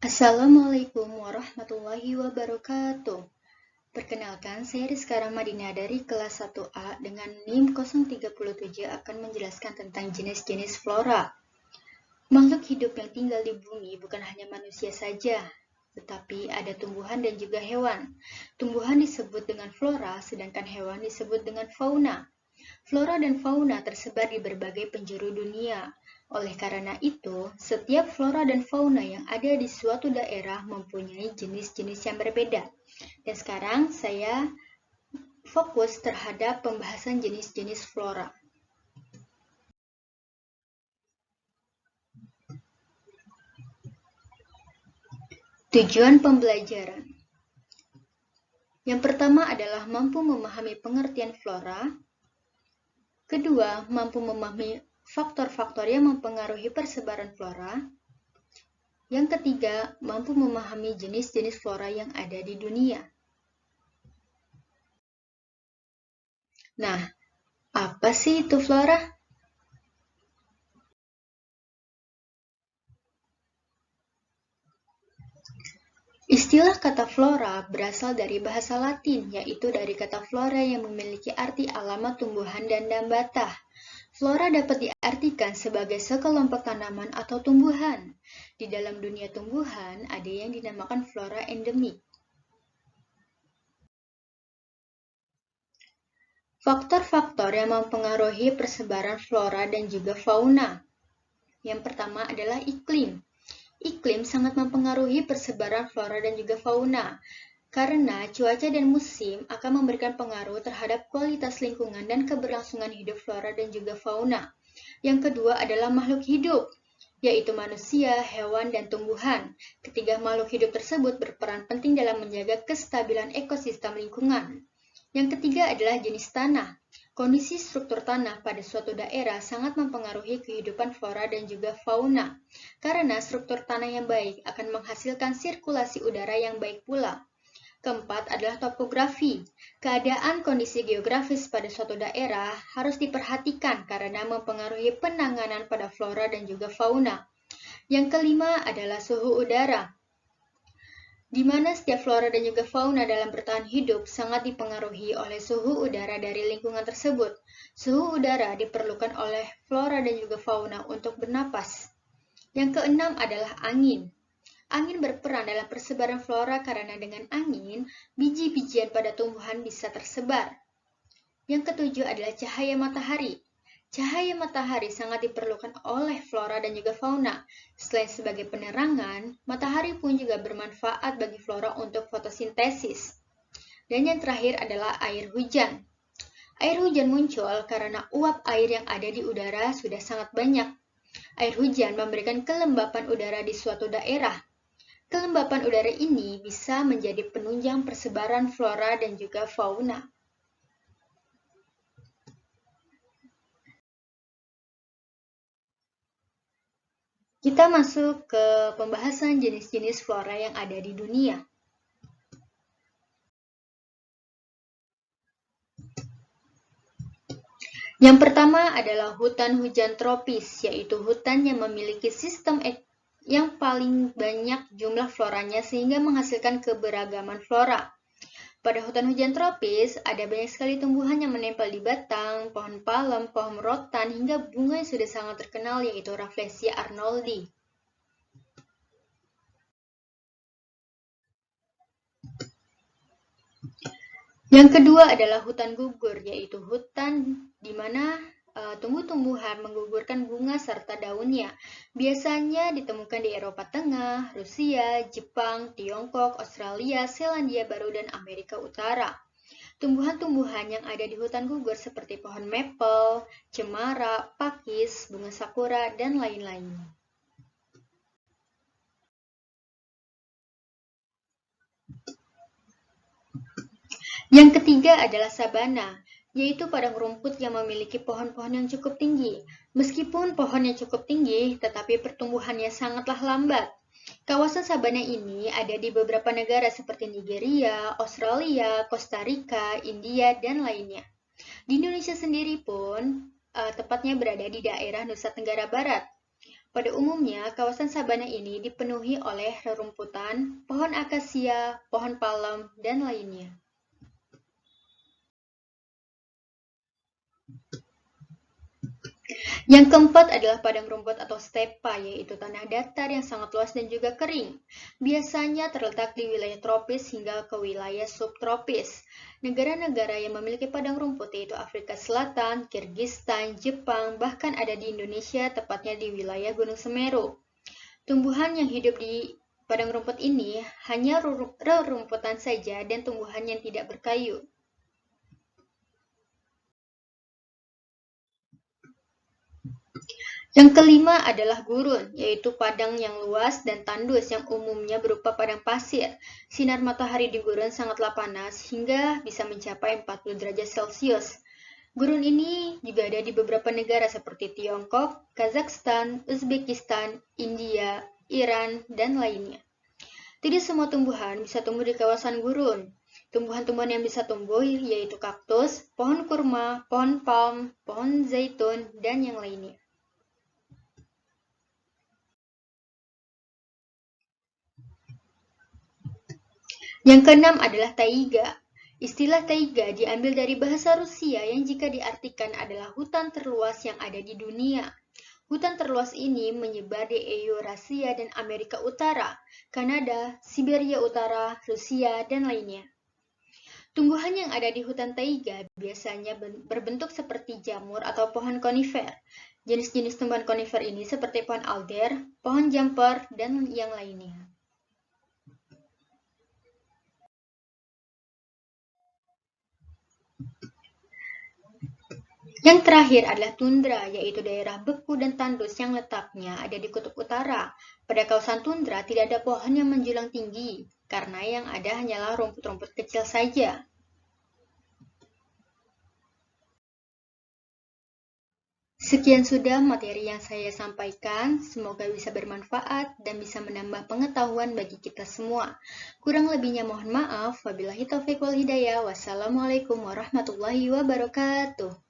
Assalamualaikum warahmatullahi wabarakatuh. Perkenalkan, saya Rizka Ramadina dari kelas 1A dengan NIM 037 akan menjelaskan tentang jenis-jenis flora. Makhluk hidup yang tinggal di bumi bukan hanya manusia saja, tetapi ada tumbuhan dan juga hewan. Tumbuhan disebut dengan flora, sedangkan hewan disebut dengan fauna. Flora dan fauna tersebar di berbagai penjuru dunia. Oleh karena itu, setiap flora dan fauna yang ada di suatu daerah mempunyai jenis-jenis yang berbeda. Dan sekarang saya fokus terhadap pembahasan jenis-jenis flora. Tujuan pembelajaran. Yang pertama adalah mampu memahami pengertian flora. Kedua, mampu memahami faktor-faktor yang mempengaruhi persebaran flora. Yang ketiga, mampu memahami jenis-jenis flora yang ada di dunia. Nah, apa sih itu flora? Istilah kata flora berasal dari bahasa Latin, yaitu dari kata flora yang memiliki arti alamat tumbuhan dan nambata. Flora dapat diartikan sebagai sekelompok tanaman atau tumbuhan. Di dalam dunia tumbuhan, ada yang dinamakan flora endemik. Faktor-faktor yang mempengaruhi persebaran flora dan juga fauna. Yang pertama adalah iklim. Iklim sangat mempengaruhi persebaran flora dan juga fauna, karena cuaca dan musim akan memberikan pengaruh terhadap kualitas lingkungan dan keberlangsungan hidup flora dan juga fauna. Yang kedua adalah makhluk hidup, yaitu manusia, hewan, dan tumbuhan. Ketiga makhluk hidup tersebut berperan penting dalam menjaga kestabilan ekosistem lingkungan. Yang ketiga adalah jenis tanah. Kondisi struktur tanah pada suatu daerah sangat mempengaruhi kehidupan flora dan juga fauna, karena struktur tanah yang baik akan menghasilkan sirkulasi udara yang baik pula. Keempat adalah topografi. Keadaan kondisi geografis pada suatu daerah harus diperhatikan karena mempengaruhi penanganan pada flora dan juga fauna. Yang kelima adalah suhu udara, di mana setiap flora dan juga fauna dalam bertahan hidup sangat dipengaruhi oleh suhu udara dari lingkungan tersebut. Suhu udara diperlukan oleh flora dan juga fauna untuk bernapas. Yang keenam adalah angin. Angin berperan dalam persebaran flora karena dengan angin, biji-bijian pada tumbuhan bisa tersebar. Yang ketujuh adalah cahaya matahari. Cahaya matahari sangat diperlukan oleh flora dan juga fauna. Selain sebagai penerangan, matahari pun juga bermanfaat bagi flora untuk fotosintesis. Dan yang terakhir adalah air hujan. Air hujan muncul karena uap air yang ada di udara sudah sangat banyak. Air hujan memberikan kelembapan udara di suatu daerah. Kelembapan udara ini bisa menjadi penunjang persebaran flora dan juga fauna. Kita masuk ke pembahasan jenis-jenis flora yang ada di dunia. Yang pertama adalah hutan hujan tropis, yaitu hutan yang memiliki sistem yang paling banyak jumlah floranya sehingga menghasilkan keberagaman flora. Pada hutan hujan tropis, ada banyak sekali tumbuhan yang menempel di batang, pohon palem, pohon rotan, hingga bunga yang sudah sangat terkenal yaitu Rafflesia arnoldi. Yang kedua adalah hutan gugur, yaitu hutan di mana tumbuh-tumbuhan menggugurkan bunga serta daunnya. Biasanya ditemukan di Eropa Tengah, Rusia, Jepang, Tiongkok, Australia, Selandia Baru, dan Amerika Utara. Tumbuhan-tumbuhan yang ada di hutan gugur seperti pohon maple, cemara, pakis, bunga sakura, dan lain-lain. Yang ketiga adalah sabana, yaitu padang rumput yang memiliki pohon-pohon yang cukup tinggi. Meskipun pohonnya cukup tinggi, tetapi pertumbuhannya sangatlah lambat. Kawasan sabana ini ada di beberapa negara seperti Nigeria, Australia, Costa Rica, India, dan lainnya. Di Indonesia sendiri pun, tepatnya berada di daerah Nusa Tenggara Barat. Pada umumnya, kawasan sabana ini dipenuhi oleh rerumputan, pohon akasia, pohon palem, dan lainnya. Yang keempat adalah padang rumput atau stepa, yaitu tanah datar yang sangat luas dan juga kering. Biasanya terletak di wilayah tropis hingga ke wilayah subtropis. Negara-negara yang memiliki padang rumput yaitu Afrika Selatan, Kirgistan, Jepang, bahkan ada di Indonesia, tepatnya di wilayah Gunung Semeru. Tumbuhan yang hidup di padang rumput ini hanya rerumputan saja dan tumbuhan yang tidak berkayu. Yang kelima adalah gurun, yaitu padang yang luas dan tandus yang umumnya berupa padang pasir. Sinar matahari di gurun sangatlah panas hingga bisa mencapai 40 derajat Celcius. Gurun ini juga ada di beberapa negara seperti Tiongkok, Kazakhstan, Uzbekistan, India, Iran, dan lainnya. Tidak semua tumbuhan bisa tumbuh di kawasan gurun. Tumbuhan-tumbuhan yang bisa tumbuh yaitu kaktus, pohon kurma, pohon palm, pohon zaitun, dan yang lainnya. Yang keenam adalah taiga. Istilah taiga diambil dari bahasa Rusia yang jika diartikan adalah hutan terluas yang ada di dunia. Hutan terluas ini menyebar di Eurasia dan Amerika Utara, Kanada, Siberia Utara, Rusia, dan lainnya. Tumbuhan yang ada di hutan taiga biasanya berbentuk seperti jamur atau pohon konifer. Jenis-jenis tumbuhan konifer ini seperti pohon alder, pohon jumper, dan yang lainnya. Yang terakhir adalah tundra, yaitu daerah beku dan tandus yang letaknya ada di kutub utara. Pada kawasan tundra tidak ada pohon yang menjulang tinggi, karena yang ada hanyalah rumput-rumput kecil saja. Sekian sudah materi yang saya sampaikan, semoga bisa bermanfaat dan bisa menambah pengetahuan bagi kita semua. Kurang lebihnya mohon maaf, wabillahi taufiq wal hidayah, wassalamualaikum warahmatullahi wabarakatuh.